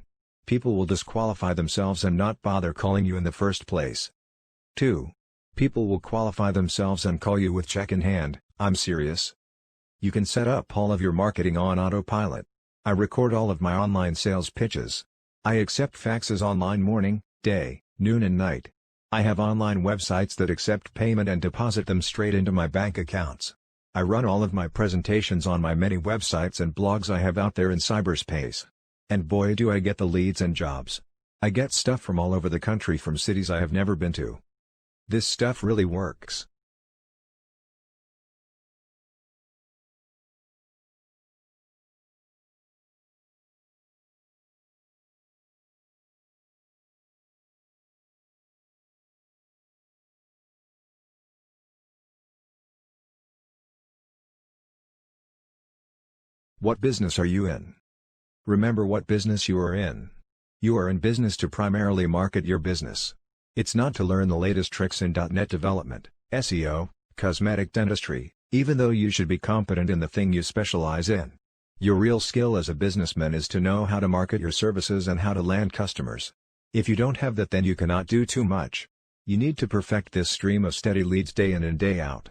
People will disqualify themselves and not bother calling you in the first place. 2. People will qualify themselves and call you with check in hand, "I'm serious." You can set up all of your marketing on autopilot. I record all of my online sales pitches. I accept faxes online morning, day, noon and night. I have online websites that accept payment and deposit them straight into my bank accounts. I run all of my presentations on my many websites and blogs I have out there in cyberspace. And boy do I get the leads and jobs. I get stuff from all over the country, from cities I have never been to. This stuff really works. What business are you in? Remember what business you are in. You are in business to primarily market your business. It's not to learn the latest tricks in .NET development, SEO, cosmetic dentistry, even though you should be competent in the thing you specialize in. Your real skill as a businessman is to know how to market your services and how to land customers. If you don't have that, then you cannot do too much. You need to perfect this stream of steady leads day in and day out.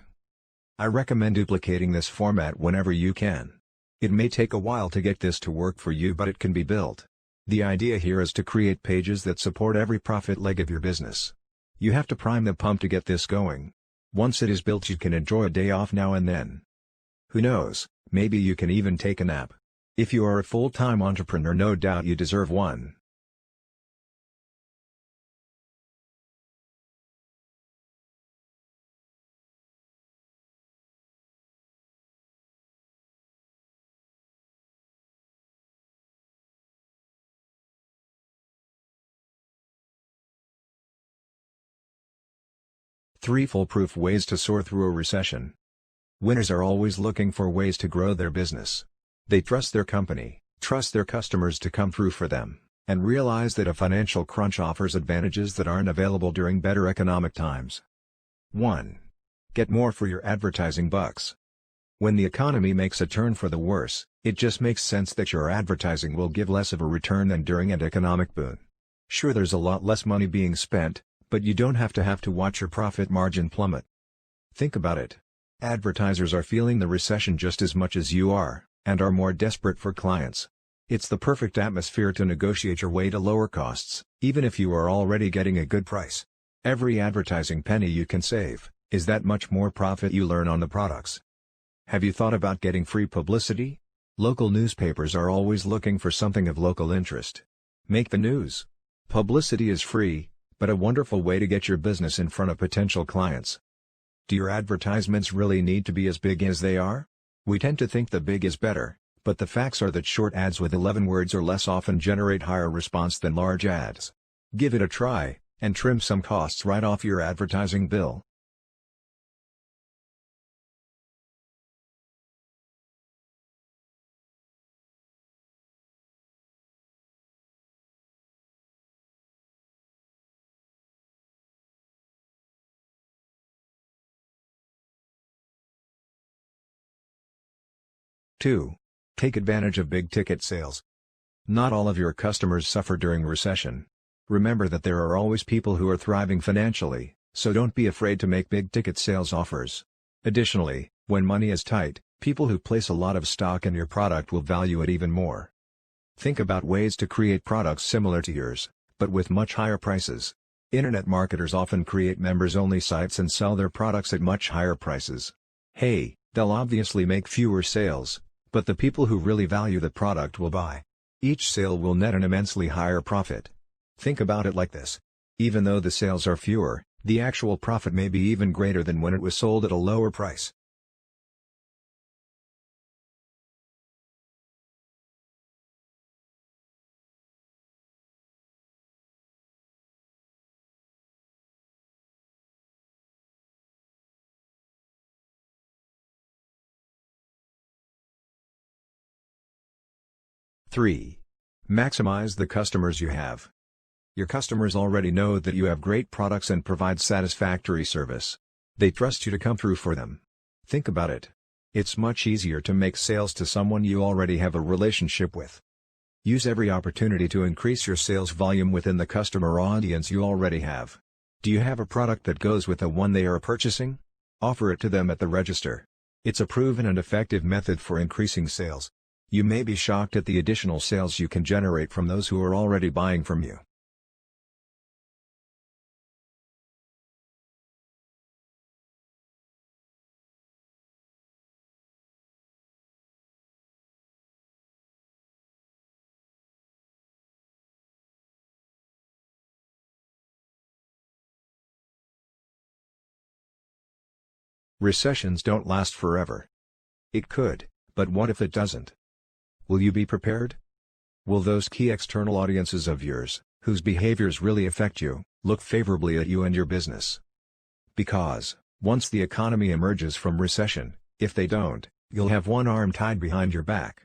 I recommend duplicating this format whenever you can. It may take a while to get this to work for you, but it can be built. The idea here is to create pages that support every profit leg of your business. You have to prime the pump to get this going. Once it is built, you can enjoy a day off now and then. Who knows, maybe you can even take a nap. If you are a full-time entrepreneur, no doubt you deserve one. 3 foolproof ways to soar through a recession. Winners are always looking for ways to grow their business. They trust their company, trust their customers to come through for them, and realize that a financial crunch offers advantages that aren't available during better economic times. 1. Get more for your advertising bucks. When the economy makes a turn for the worse, it just makes sense that your advertising will give less of a return than during an economic boom. Sure, there's a lot less money being spent, but you don't have to watch your profit margin plummet. Think about it. Advertisers are feeling the recession just as much as you are, and are more desperate for clients. It's the perfect atmosphere to negotiate your way to lower costs, even if you are already getting a good price. Every advertising penny you can save is that much more profit you earn on the products. Have you thought about getting free publicity? Local newspapers are always looking for something of local interest. Make the news. Publicity is free, but a wonderful way to get your business in front of potential clients. Do your advertisements really need to be as big as they are? We tend to think the big is better, but the facts are that short ads with 11 words or less often generate higher response than large ads. Give it a try, and trim some costs right off your advertising bill. Two. Take advantage of big-ticket sales. Not all of your customers suffer during recession. Remember that there are always people who are thriving financially, so don't be afraid to make big-ticket sales offers. Additionally, when money is tight, people who place a lot of stock in your product will value it even more. Think about ways to create products similar to yours, but with much higher prices. Internet marketers often create members-only sites and sell their products at much higher prices. Hey, they'll obviously make fewer sales, but the people who really value the product will buy. Each sale will net an immensely higher profit. Think about it like this. Even though the sales are fewer, the actual profit may be even greater than when it was sold at a lower price. Three. Maximize the customers you have. Your customers already know that you have great products and provide satisfactory service. They trust you to come through for them. Think about it. It's much easier to make sales to someone you already have a relationship with. Use every opportunity to increase your sales volume within the customer audience you already have. Do you have a product that goes with the one they are purchasing? Offer it to them at the register. It's a proven and effective method for increasing sales. You may be shocked at the additional sales you can generate from those who are already buying from you. Recessions don't last forever. It could, but what if it doesn't? Will you be prepared? Will those key external audiences of yours, whose behaviors really affect you, look favorably at you and your business? Because, once the economy emerges from recession, if they don't, you'll have one arm tied behind your back.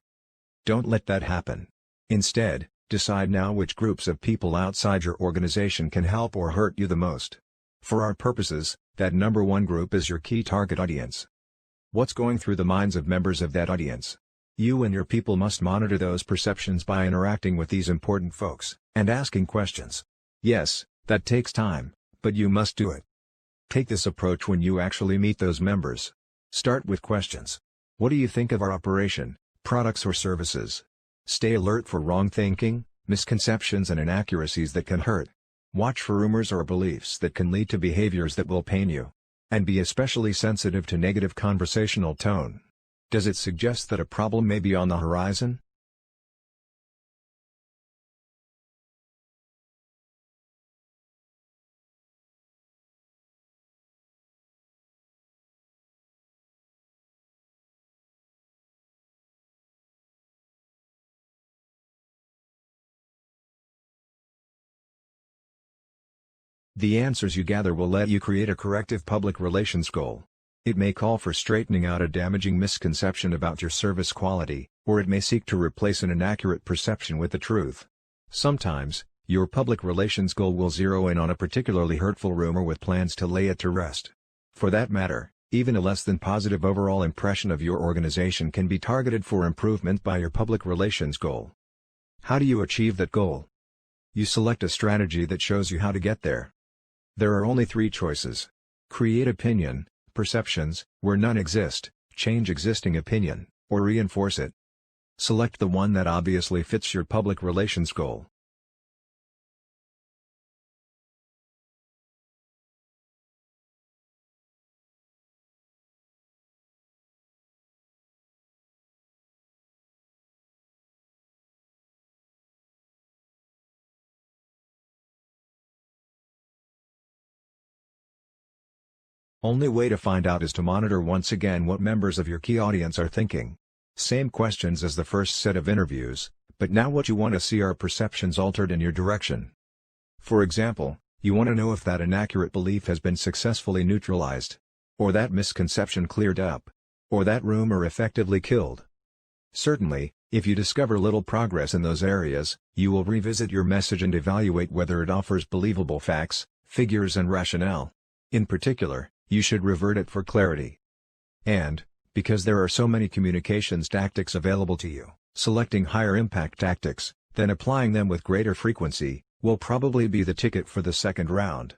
Don't let that happen. Instead, decide now which groups of people outside your organization can help or hurt you the most. For our purposes, that number one group is your key target audience. What's going through the minds of members of that audience? You and your people must monitor those perceptions by interacting with these important folks, and asking questions. Yes, that takes time, but you must do it. Take this approach when you actually meet those members. Start with questions. What do you think of our operation, products or services? Stay alert for wrong thinking, misconceptions and inaccuracies that can hurt. Watch for rumors or beliefs that can lead to behaviors that will pain you. And be especially sensitive to negative conversational tone. Does it suggest that a problem may be on the horizon? The answers you gather will let you create a corrective public relations goal. It may call for straightening out a damaging misconception about your service quality, or it may seek to replace an inaccurate perception with the truth. Sometimes, your public relations goal will zero in on a particularly hurtful rumor with plans to lay it to rest. For that matter, even a less than positive overall impression of your organization can be targeted for improvement by your public relations goal. How do you achieve that goal? You select a strategy that shows you how to get there. There are only three choices. Create opinion, perceptions, where none exist, change existing opinion, or reinforce it. Select the one that obviously fits your public relations goal. Only way to find out is to monitor once again what members of your key audience are thinking. Same questions as the first set of interviews, but now what you want to see are perceptions altered in your direction. For example, you want to know if that inaccurate belief has been successfully neutralized, or that misconception cleared up, or that rumor effectively killed. Certainly, if you discover little progress in those areas, you will revisit your message and evaluate whether it offers believable facts, figures and rationale. In particular, you should revert it for clarity. And, because there are so many communications tactics available to you, selecting higher impact tactics, then applying them with greater frequency, will probably be the ticket for the second round.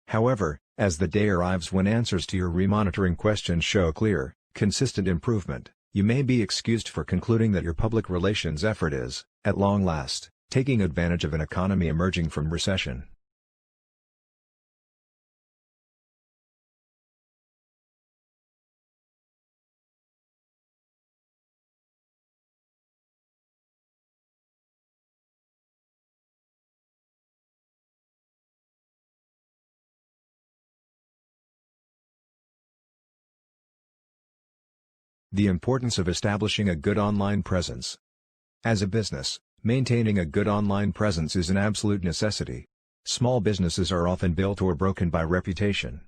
However, as the day arrives when answers to your remonitoring questions show clear, consistent improvement, you may be excused for concluding that your public relations effort is, at long last, taking advantage of an economy emerging from recession. The importance of establishing a good online presence. As a business, maintaining a good online presence is an absolute necessity. Small businesses are often built or broken by reputation.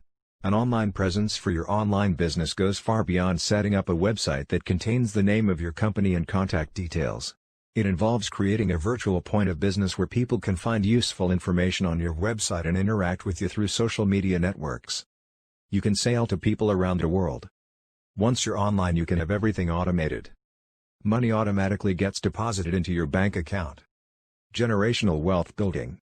An online presence for your online business goes far beyond setting up a website that contains the name of your company and contact details. It involves creating a virtual point of business where people can find useful information on your website and interact with you through social media networks. You can sell to people around the world. Once you're online, you can have everything automated. Money automatically gets deposited into your bank account. Generational wealth building.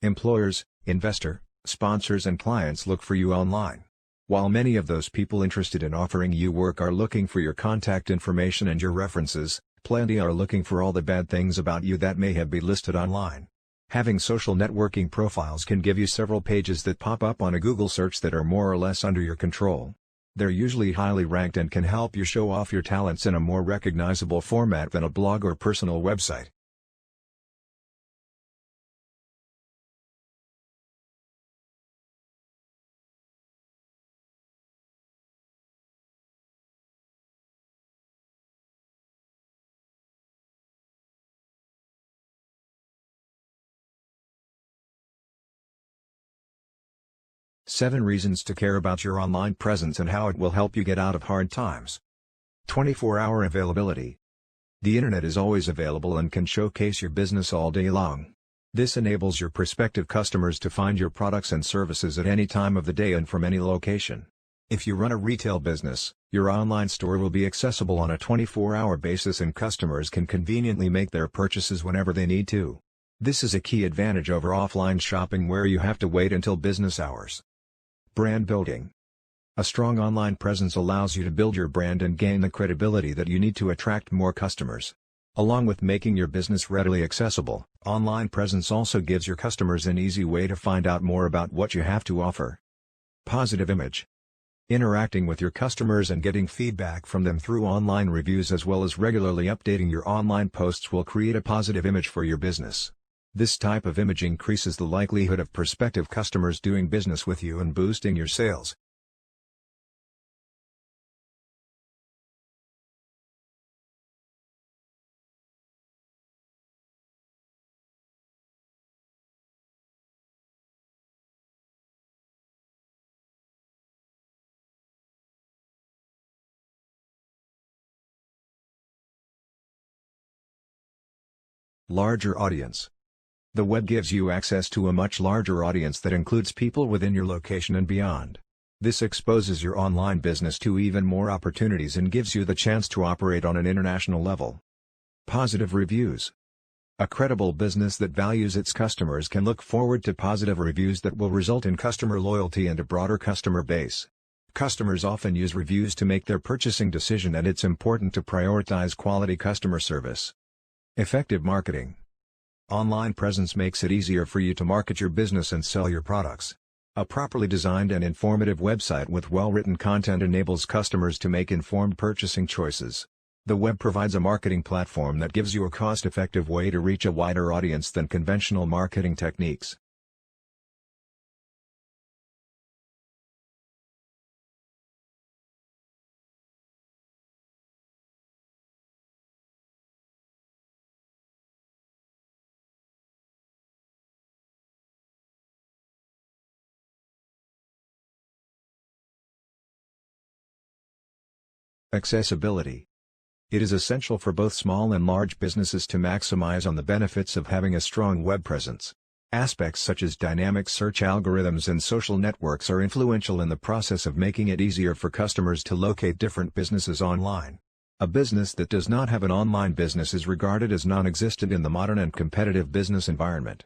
Employers, investor, sponsors and clients look for you online. While many of those people interested in offering you work are looking for your contact information and your references, plenty are looking for all the bad things about you that may have been listed online. Having social networking profiles can give you several pages that pop up on a Google search that are more or less under your control. They're usually highly ranked and can help you show off your talents in a more recognizable format than a blog or personal website. Seven reasons to care about your online presence and how it will help you get out of hard times. 24-hour availability. The internet is always available and can showcase your business all day long. This enables your prospective customers to find your products and services at any time of the day and from any location. If you run a retail business, your online store will be accessible on a 24-hour basis and customers can conveniently make their purchases whenever they need to. This is a key advantage over offline shopping where you have to wait until business hours. Brand building. A strong online presence allows you to build your brand and gain the credibility that you need to attract more customers. Along with making your business readily accessible, online presence also gives your customers an easy way to find out more about what you have to offer. Positive image. Interacting with your customers and getting feedback from them through online reviews as well as regularly updating your online posts will create a positive image for your business. This type of image increases the likelihood of prospective customers doing business with you and boosting your sales. Larger audience. The web gives you access to a much larger audience that includes people within your location and beyond. This exposes your online business to even more opportunities and gives you the chance to operate on an international level. Positive reviews. A credible business that values its customers can look forward to positive reviews that will result in customer loyalty and a broader customer base. Customers often use reviews to make their purchasing decision, and it's important to prioritize quality customer service. Effective marketing. Online presence makes it easier for you to market your business and sell your products. A properly designed and informative website with well-written content enables customers to make informed purchasing choices. The web provides a marketing platform that gives you a cost-effective way to reach a wider audience than conventional marketing techniques. Accessibility. It is essential for both small and large businesses to maximize on the benefits of having a strong web presence. Aspects such as dynamic search algorithms and social networks are influential in the process of making it easier for customers to locate different businesses online. A business that does not have an online business is regarded as non-existent in the modern and competitive business environment.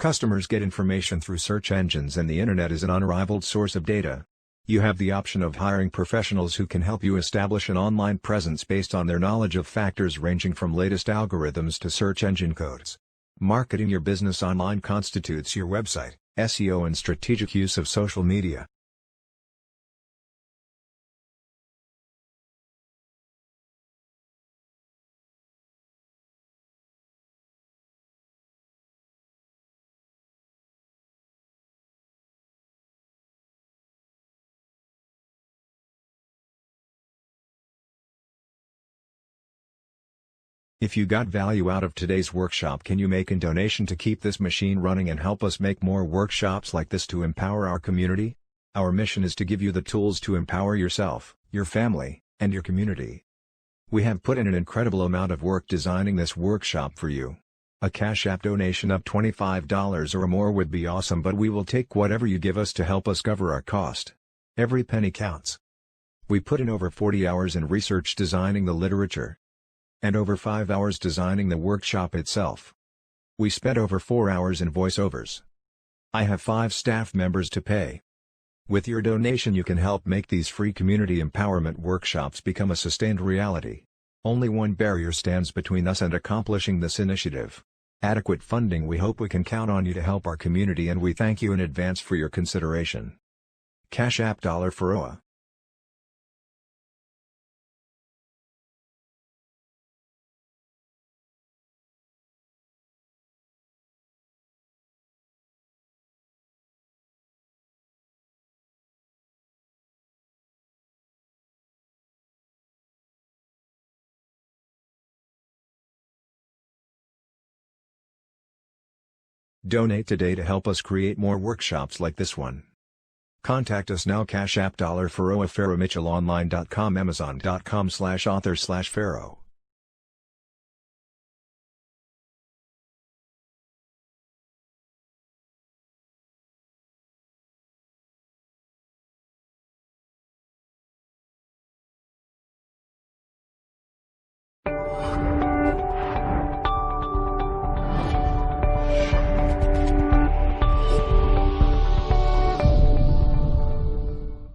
Customers get information through search engines, and the internet is an unrivaled source of data. You have the option of hiring professionals who can help you establish an online presence based on their knowledge of factors ranging from latest algorithms to search engine codes. Marketing your business online constitutes your website, SEO, and strategic use of social media. If you got value out of today's workshop, can you make a donation to keep this machine running and help us make more workshops like this to empower our community? Our mission is to give you the tools to empower yourself, your family, and your community. We have put in an incredible amount of work designing this workshop for you. A Cash App donation of $25 or more would be awesome, but we will take whatever you give us to help us cover our cost. Every penny counts. We put in over 40 hours in research designing the literature, and over 5 hours designing the workshop itself. We spent over 4 hours in voiceovers. I have 5 staff members to pay. With your donation you can help make these free community empowerment workshops become a sustained reality. Only one barrier stands between us and accomplishing this initiative: adequate funding. We hope we can count on you to help our community, and we thank you in advance for your consideration. Cash App $for OA. Donate today to help us create more workshops like this one. Contact us now. Cash App $for OA. PharoMitchellOnline.com, Amazon.com/author/Pharaoh.